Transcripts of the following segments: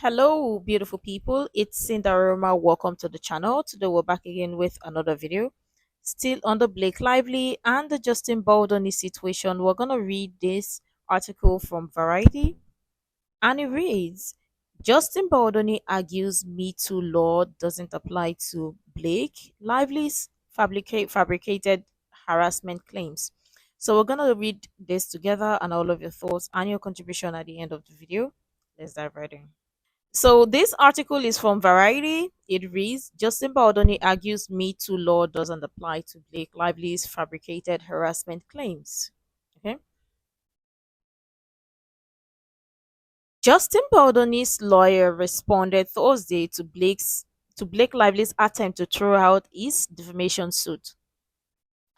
Hello, beautiful people. It's Cinderella. Welcome to the channel. Today we're back again with another video. Still on the Blake Lively and the Justin Baldoni situation. We're gonna read this article from Variety, and it reads: Justin Baldoni argues Me Too law doesn't apply to Blake Lively's fabricated harassment claims. So we're gonna read this together and all of your thoughts and your contribution at the end of the video. Let's dive right in. So this article is from Variety. It reads: Justin Baldoni argues Me Too law doesn't apply to Blake Lively's fabricated harassment claims. Okay. Justin Baldoni's lawyer responded Thursday to Blake Lively's attempt to throw out his defamation suit,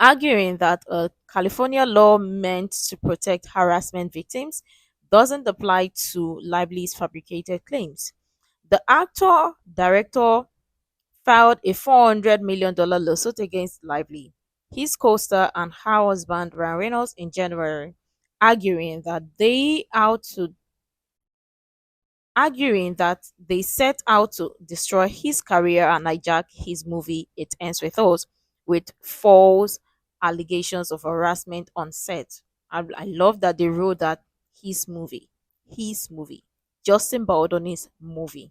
arguing that a California law meant to protect harassment victims doesn't apply to Lively's fabricated claims. The actor director filed a $400 million lawsuit against Lively, his co-star and her husband Ryan Reynolds in January, arguing that they set out to destroy his career and hijack his movie It Ends With Us with false allegations of harassment on set. I love that they wrote that his movie, Justin Baldoni's movie.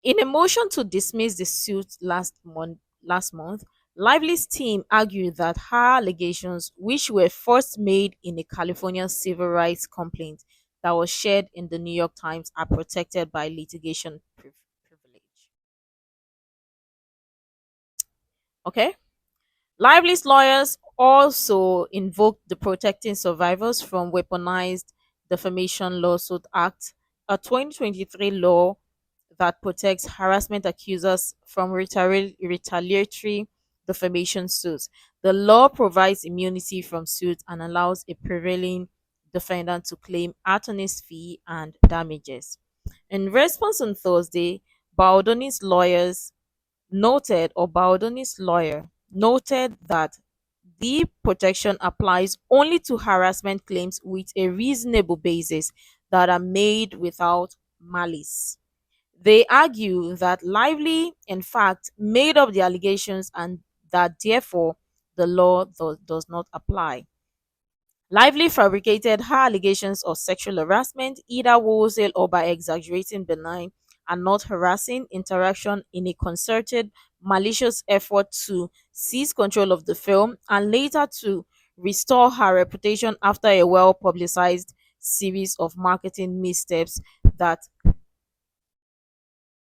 In a motion to dismiss the suit last month, Lively's team argued that her allegations, which were first made in a California civil rights complaint that was shared in the New York Times, are protected by litigation privilege. Okay? Lively's lawyers also invoked the Protecting Survivors from Weaponized Defamation Lawsuit Act, a 2023 law that protects harassment accusers from retaliatory defamation suits. The law provides immunity from suit and allows a prevailing defendant to claim attorney's fee and damages. In response on Thursday, Baldoni's lawyers Baldoni's lawyer noted that the protection applies only to harassment claims with a reasonable basis that are made without malice. They argue that Lively, in fact, made up the allegations and that therefore the law does not apply. Lively fabricated her allegations of sexual harassment either wholesale or by exaggerating benign and not harassing interaction in a concerted, malicious effort to seize control of the film and later to restore her reputation after a well publicized series of marketing missteps that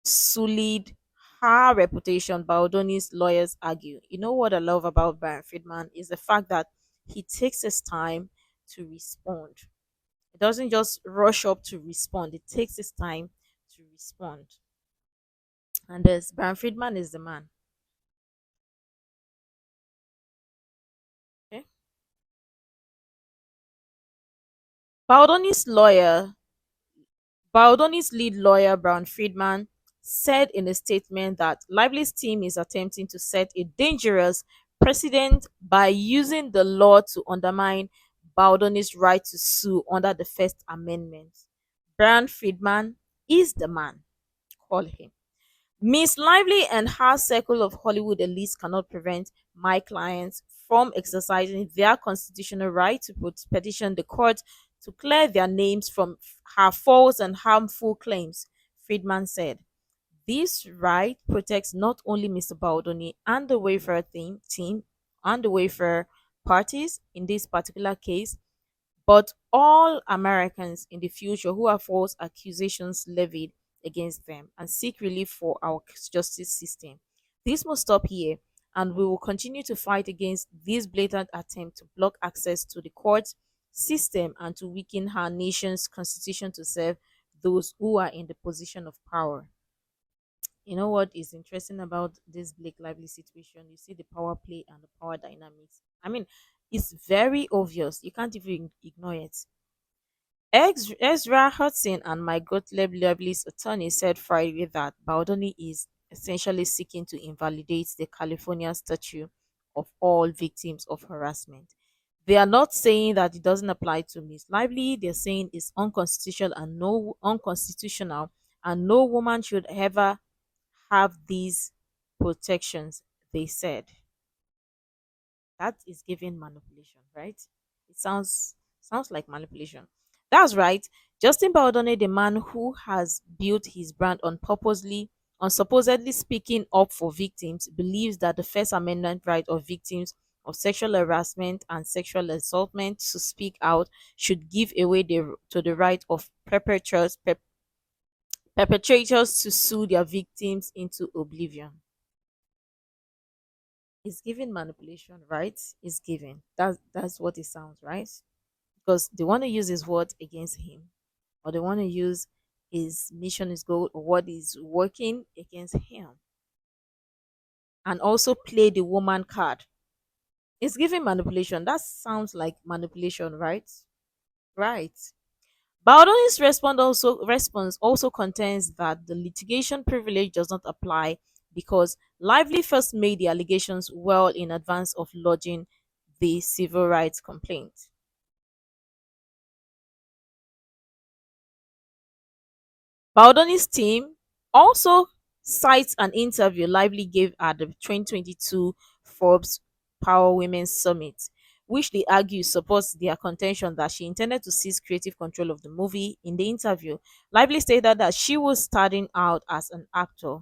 sullied her reputation, Baldoni's lawyers argue. You know what I love about Bryan Freedman is the fact that he takes his time to respond. It doesn't just rush up to respond, it takes his time to respond. And this Bryan Freedman is the man. Okay. Baldoni's lawyer Baldoni's lead lawyer, Bryan Freedman, said in a statement that Lively's team is attempting to set a dangerous precedent by using the law to undermine Baldoni's right to sue under the First Amendment. Bryan Freedman is the man. Call him. Miss Lively and her circle of Hollywood elites cannot prevent my clients from exercising their constitutional right to petition the court to clear their names from her false and harmful claims, Friedman said. This right protects not only Mr. Baldoni and the Wayfair team and the Wayfair parties in this particular case, but all Americans in the future who have false accusations levied against them and seek relief for our justice system. This must stop here, and we will continue to fight against this blatant attempt to block access to the court system and to weaken our nation's constitution to serve those who are in the position of power. You know what is interesting about this Blake Lively situation? You see the power play and the power dynamics. I mean, it's very obvious. You can't even ignore it. Ezra Hudson and Mike Gottlieb Lively's attorney said Friday that Baldoni is essentially seeking to invalidate the California statute of all victims of harassment. They are not saying that it doesn't apply to Miss Lively. They're saying it's unconstitutional, and no woman should ever have these protections. They said that is giving manipulation, right? It sounds like manipulation. That's right. Justin Baldoni, the man who has built his brand on supposedly speaking up for victims, believes that the First Amendment right of victims of sexual harassment and sexual assaultment to speak out should give away to the right of perpetrators to sue their victims into oblivion. It's giving manipulation, right? It's giving. That's what it sounds, right? Because they want to use his words against him, or they want to use his mission, his goal, or what is working against him, and also play the woman card. It's giving manipulation. That sounds like manipulation, right? Right. Baldoni's response also contends that the litigation privilege does not apply because Lively first made the allegations well in advance of lodging the civil rights complaint. Baldoni's team also cites an interview Lively gave at the 2022 Forbes Power Women's Summit, which they argue supports their contention that she intended to seize creative control of the movie. In the interview, Lively stated that she was starting out as an actor.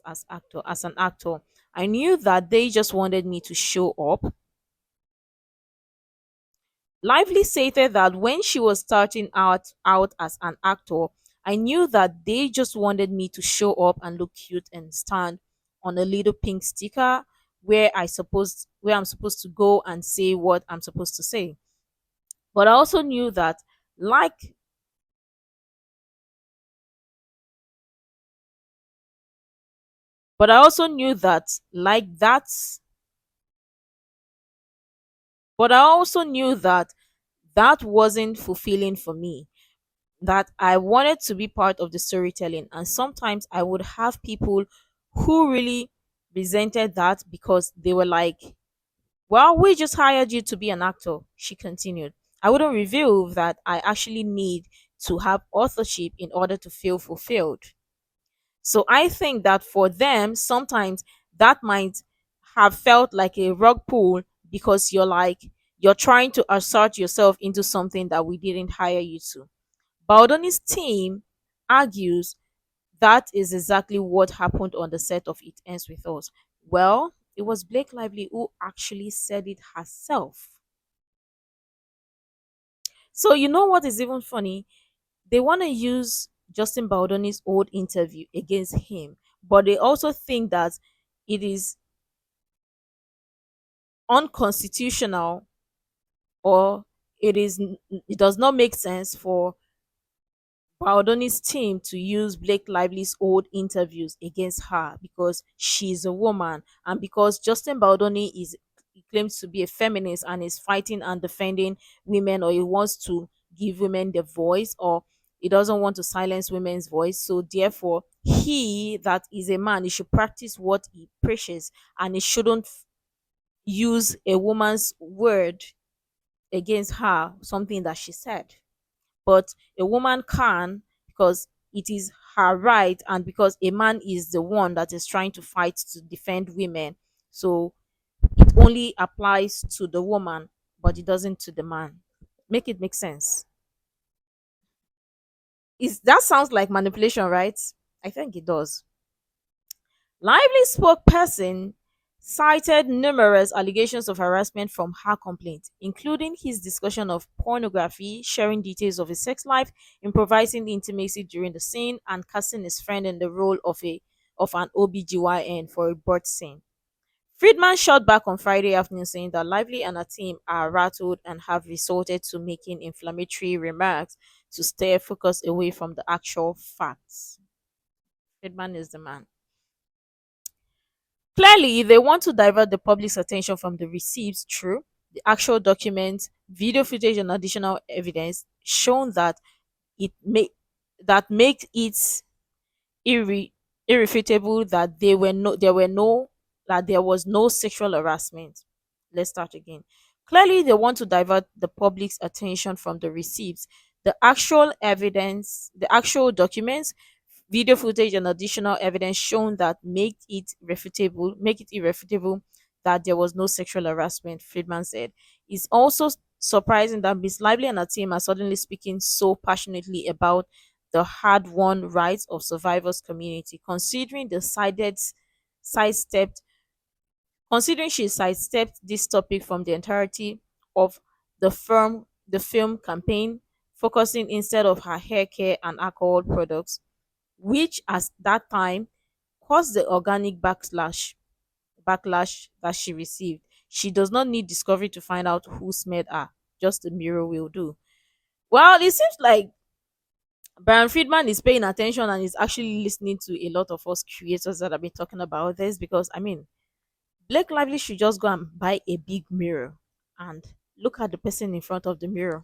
As an actor, I knew that they just wanted me to show up. Lively stated that when she was starting out as an actor, I knew that they just wanted me to show up and look cute and stand on a little pink sticker where I'm supposed to go and say what I'm supposed to say. But I also knew that like but I also knew that like that's but I also knew that that wasn't fulfilling for me, that I wanted to be part of the storytelling. And sometimes I would have people who really resented that because they were like, well, we just hired you to be an actor. She continued. I wouldn't reveal that I actually need to have authorship in order to feel fulfilled. So I think that for them, sometimes that might have felt like a rug pull because you're trying to assert yourself into something that we didn't hire you to. Baldoni's team argues that is exactly what happened on the set of It Ends With Us. Well, it was Blake Lively who actually said it herself. So, you know what is even funny? They want to use Justin Baldoni's old interview against him, but they also think that it is unconstitutional, or it does not make sense for Baldoni's team to use Blake Lively's old interviews against her because she's a woman, and because Justin Baldoni is he claims to be a feminist and is fighting and defending women, or he wants to give women the voice, or he doesn't want to silence women's voice. So therefore, he that is a man, he should practice what he preaches, and he shouldn't use a woman's word against her, something that she said. But a woman can, because it is her right, and because a man is the one that is trying to fight to defend women. So it only applies to the woman, but it doesn't to the man. Make it make sense. Is that sounds like manipulation, right? I think it does. Lively spokesperson cited numerous allegations of harassment from her complaint, including his discussion of pornography, sharing details of his sex life, improvising intimacy during the scene, and casting his friend in the role of an OBGYN for a birth scene. Friedman shot back on Friday afternoon saying that Lively and her team are rattled and have resorted to making inflammatory remarks to steer focus away from the actual facts. Friedman is the man. Clearly, they want to divert the public's attention from the receipts through the actual documents, video footage, and additional evidence shown it make that make it irrefutable that there was no sexual harassment. Let's start again. Clearly, they want to divert the public's attention from the receipts, the actual evidence, the actual documents, video footage, and additional evidence shown that make it irrefutable that there was no sexual harassment. Friedman said. It's also surprising that Miss Lively and her team are suddenly speaking so passionately about the hard-won rights of survivors community, sidestepped considering she sidestepped this topic from the entirety of the film campaign, focusing instead of her hair care and alcohol products, which at that time caused the organic backlash that she received. She does not need discovery to find out who smeared her. Just the mirror will do. Well, it seems like Brian Friedman is paying attention and is actually listening to a lot of us creators that have been talking about this because I mean Blake Lively should just go and buy a big mirror and look at the person in front of the mirror.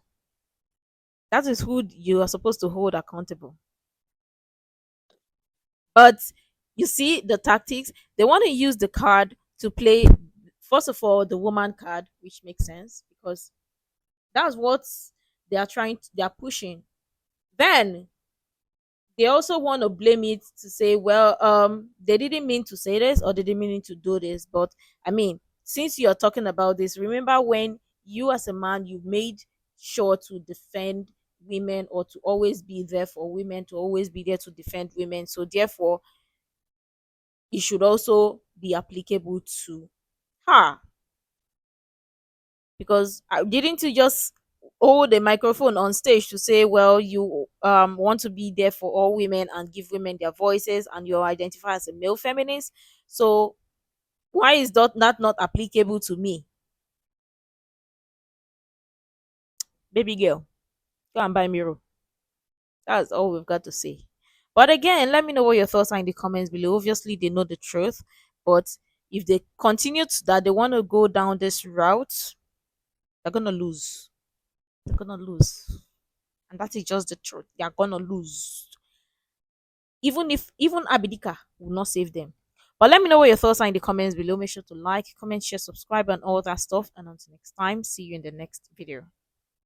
That is who you are supposed to hold accountable. But you see the tactics, they want to use the card to play, first of all, the woman card, which makes sense because that's what they are pushing. Then they also want to blame it to say, well, they didn't mean to say this or they didn't mean to do this. But I mean, since you're talking about this, remember when you as a man you made sure to defend women or to always be there for women, to always be there to defend women. So therefore, it should also be applicable to her. Because didn't you just hold a microphone on stage to say, well, you want to be there for all women and give women their voices and you identify as a male feminist? So why is that not applicable to me? Baby girl, go and buy mirror. That's all we've got to say. But again, let me know what your thoughts are in the comments below. Obviously they know the truth, but if they continue that they want to go down this route, they're gonna lose. They're gonna lose. And that is just the truth. They are gonna lose. Even Abidika will not save them. But let me know what your thoughts are in the comments below. Make sure to like, comment, share, subscribe, and all that stuff. And until next time, see you in the next video.